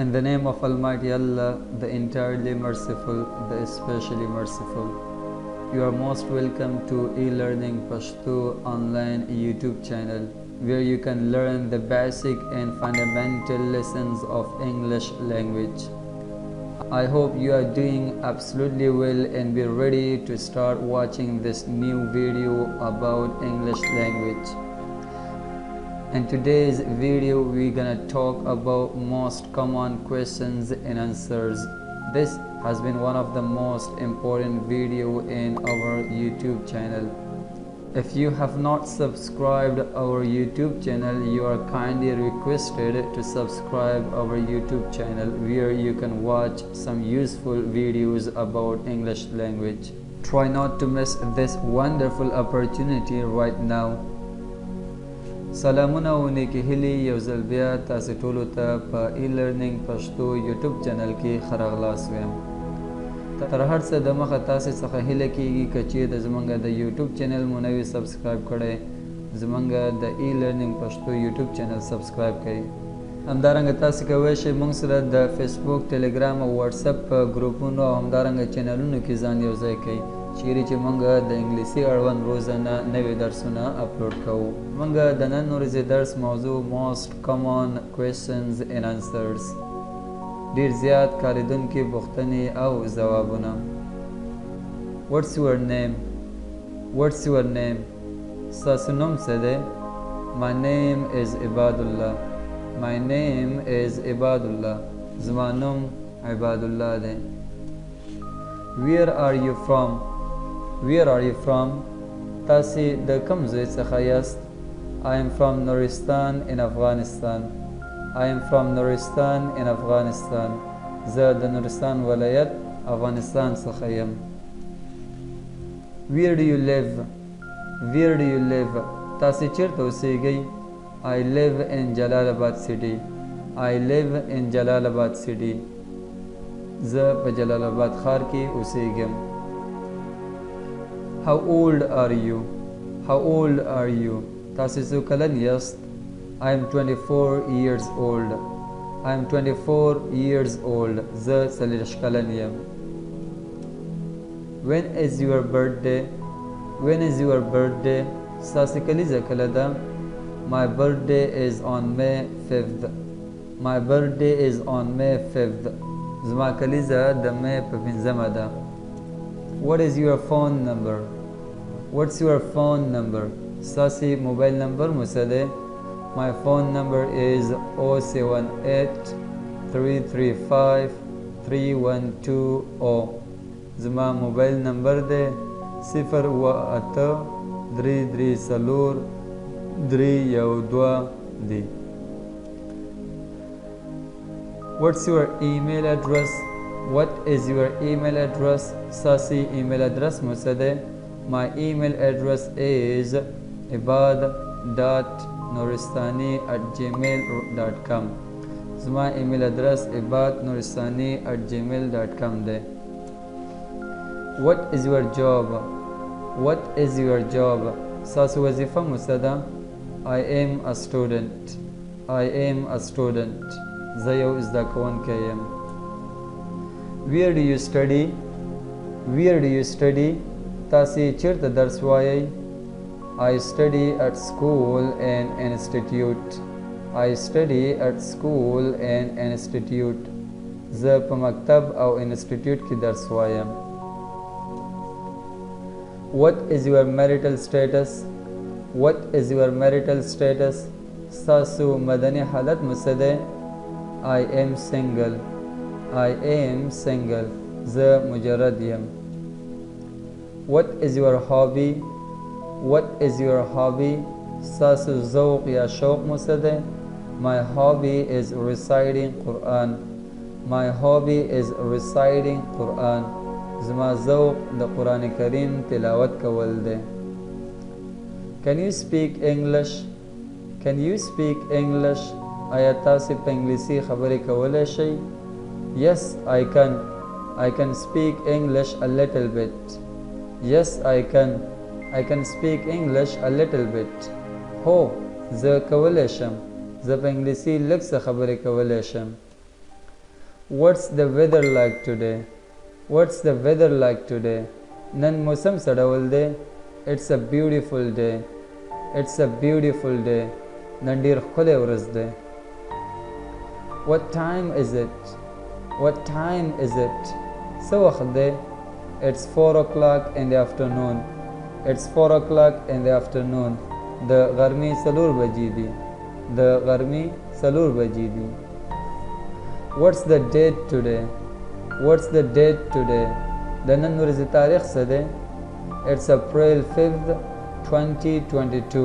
In the name of Almighty Allah, the entirely merciful, the especially merciful. You are most welcome to e-learning Pashto online YouTube channel, where you can learn the basic and fundamental lessons of English language. I hope you are doing absolutely well and be ready to start watching this new video about English language. In today's video, we're gonna talk about most common questions and answers. This has been one of the most important video in our YouTube channel. If you have not subscribed our YouTube channel, you are kindly requested to subscribe our YouTube channel, where you can watch some useful videos about English language. Try not to miss this wonderful opportunity right now. سلامونه او نیکی هیلې یو ځل بیا تاسو ټولو ته په e-learning پښتو یوټیوب چینل کې ښه راغلاست وایم. تر هر څه دمخه تاسو څخه هیله کیږي که چیرې زموږ د یوټیوب چینل مو نه وي سبسکرایب کړی، زموږ د e-learning پښتو یوټیوب چینل سبسکرایب کړئ. همدارنګه تاسو کولی شئ موږ سره د فیسبوک، ټیلیګرام او واتساپ په ګروپونو او همدارنګه چینلونو کې ځان یوځای کړئ، چیرې چې موږ د انګلیسي اړوند روزانه نوي درسونه اپلوډ کوو. موږ د نن ورځې درس موضوع most common questions and answers، ډیر زیات کاريدونکي پوښتنې او ځوابونه. What's your name? What's your name? ستاسو نوم څه دی؟ My name is عبادالله. My name is عبادالله. زما نوم عبادالله دی. Where are you from? Where are you from? تاسې د کوم ځای څخه یاست؟ I am from Nuristan in Afghanistan. I am from Nuristan in Afghanistan. زه د نورستان ولایت افغانستان څخه یم. Where do you live? Where do you live? تاسې چیرته اوسیږئ؟ I live in Jalalabad city. I live in Jalalabad city. زه په جلال آباد ښار کې اوسیږم. How old are you? How old are you? تاسې څو کلن یاست؟ I am 24 years old. I am 24 years old. زه 40 کلن یم. When is your birthday? When is your birthday? ستاسې کلیزه کله ده؟ My birthday is on May 5th. My birthday is on May 5th. زما کلیزه د مې په 5مه ده. What is your phone number? What's your phone number? ستاسې موبایل نمبر مو څه دی؟ My phone number is 078-335-3120. زما موبایل نمبر دی 018-334-312 دی. What's your email address? What is your email address? ستاسې ایمیل ادرس مو څه دی؟ My email address is ibad.nuristani@gmail.com. زما ایمیل ادرس ibad.nuristani@gmail.com دی. What is your job? What is your job? ستاسو وظیفه مو څه ده؟ I am a student. I am a student. زه یو زده کوونکی یم. Where do you study? Where do you study? تاسې چیرته درس وایئ؟ I study at school and institute. I study at school and institute. زه په مکتب او انسټیټیوټ کې درس وایم. What is your marital status? What is your marital status? ستاسو مدني حالت مو څه دی؟ I am single. I am single. زه مجرد یم. What is your hobby? What is your hobby? ستاسو ذوق یا شوق مو څه دی؟ My hobby is reciting Quran. My hobby is reciting Quran. زما ذوق د قرآن کریم تلاوت کول دی. Can you speak English? Can you speak English? آیا تاسې په انګلیسي خبرې کولی شئ؟ Yes, I can. I can speak English a little bit. Yes, I can. I can speak English a little bit. هو، زه کولی شم. زه په انګلیسي لږ څه خبرې کولی شم. What's the weather like today? What's the weather like today? نن موسم څه ډول دی؟ It's a beautiful day. It's a beautiful day. نن ډېر ښکلی ورځ دی. What time is it? What time is it? څه وخت دی؟ It's 4 o'clock in the afternoon. It's 4 o'clock in the afternoon. د غرمې 4 بجې دي. د غرمې 4 بجې دي. What's the date today? What's the date today? د نن ورځې تاریخ څه دی؟ It's April 5th, 2022.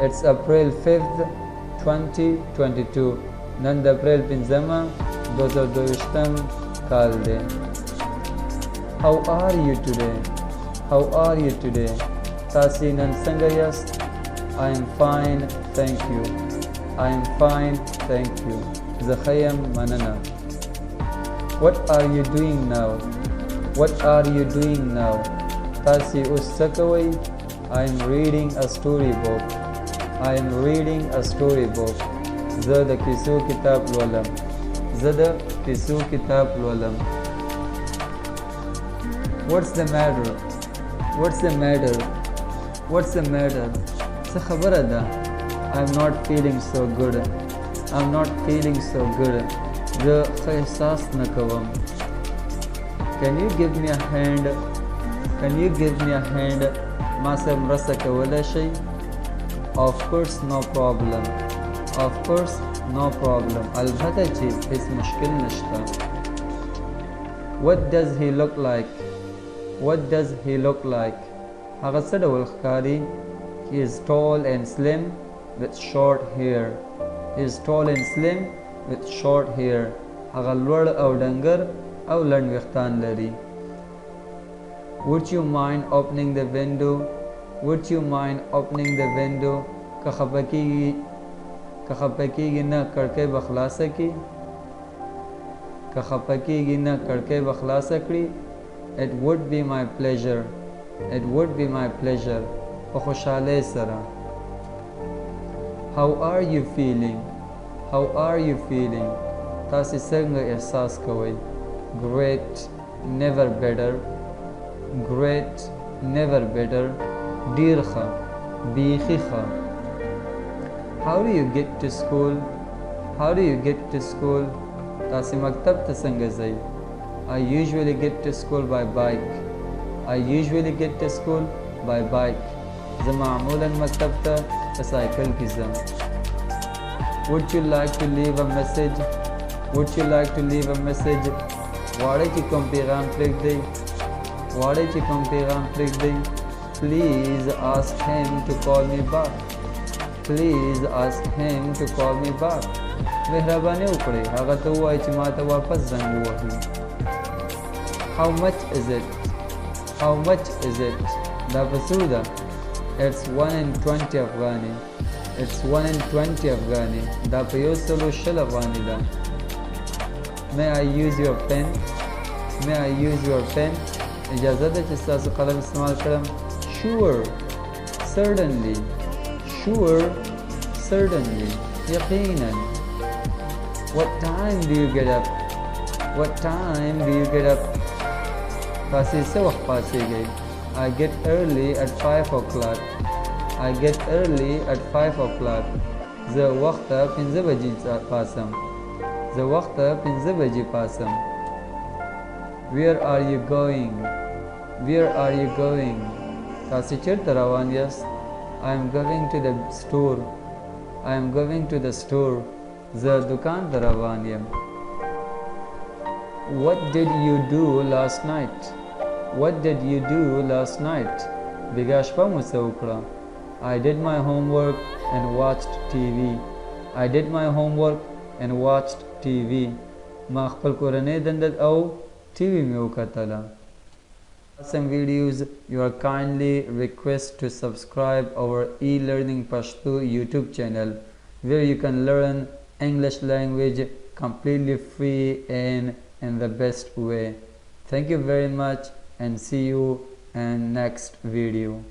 It's April 5th, 2022. نن د اپریل 5مه 2022 کال دی. How are you today? How are you today? تاسې نن څنګه یاست؟ I am fine, thank you. I am fine, thank you. زه ښه یم، مننه. What are you doing now? What are you doing now? تاسې اوس څه کوئ؟ I am reading a storybook. I am reading a storybook. زه د کیسو کتاب لولم. زه د کیسو کتاب لولم. What's the matter? What's the matter? What's the matter? څه خبره ده؟ I'm not feeling so good. I'm not feeling so good. زه ښه احساس نه کوم. Can you give me a hand? Can you give me a hand? ما سره مرسته کولی شئ؟ Of course, no problem. Of course, no problem. البته چې هیڅ مشکل نشته. What does he look like? What does he look like? هغه څه ډول ښکاري؟ He is tall and slim with short hair. He is tall and slim with short hair. هغه لوړ او ډنګر او لنډ ویښتان لري. Would you mind opening the window? Would you mind opening the window? که خفه کېږي نه کړکۍ به خلاصه کړي. که خفه کېږي نه کړکۍ به خلاصه کړي. It would be my pleasure. It would be my pleasure. په خوشحالۍ سره. How are you feeling? How are you feeling? تاسې څنګه احساس کوئ؟ Great, never better. Great, never better. ډېر ښه، بیخي ښه. How do you get to school? How do you get to school? تاسې مکتب ته څنګه ځئ؟ I usually get to school by bike. I usually get to school by bike. زه معمولاً مکتب ته په سایکل کې ځم. Would you like to leave a message? Would you like to leave a message? غواړئ چې کوم پیغام پرېږدئ؟ غواړئ چې کوم پیغام پرېږدئ؟ Please ask him to call me back. Please ask him to call me back. مهرباني وکړئ هغه ته ووایئ چې ما ته واپس زنګ ووهي. How much is it? How much is it? دا په څو ده؟ It's 120 افغاني. It's 120 افغاني. دا په 120 افغاني ده. May I use your pen? May I use your pen? اجازه ده چې ستاسو قلم استعمال کړم؟ Sure. Certainly. Sure. Certainly. یقینا. What time do you get up? What time do you get up? تاسې څه وخت پاڅېږئ؟ I get early at 5 o'clock. I get early at 5 o'clock. زه وخته 5 بجې پاسم. زه وخته 5 بجې پاسم. Where are you going? Where are you going? تاسې چېرته روان یاست؟ I am going to the store. I am going to the store. زه دکان ته روان یم. What did you do last night? What did you do last night? بیګا شپه مو څه وکړه؟ I did my homework and watched TV. I did my homework and watched TV. ما خپل کورنۍ دنده او ټي وي مې وکتله. Some videos you are kindly request to subscribe our e-learning Pashto YouTube channel where you can learn English language completely free and in the best way. Thank you very much and see you in next video.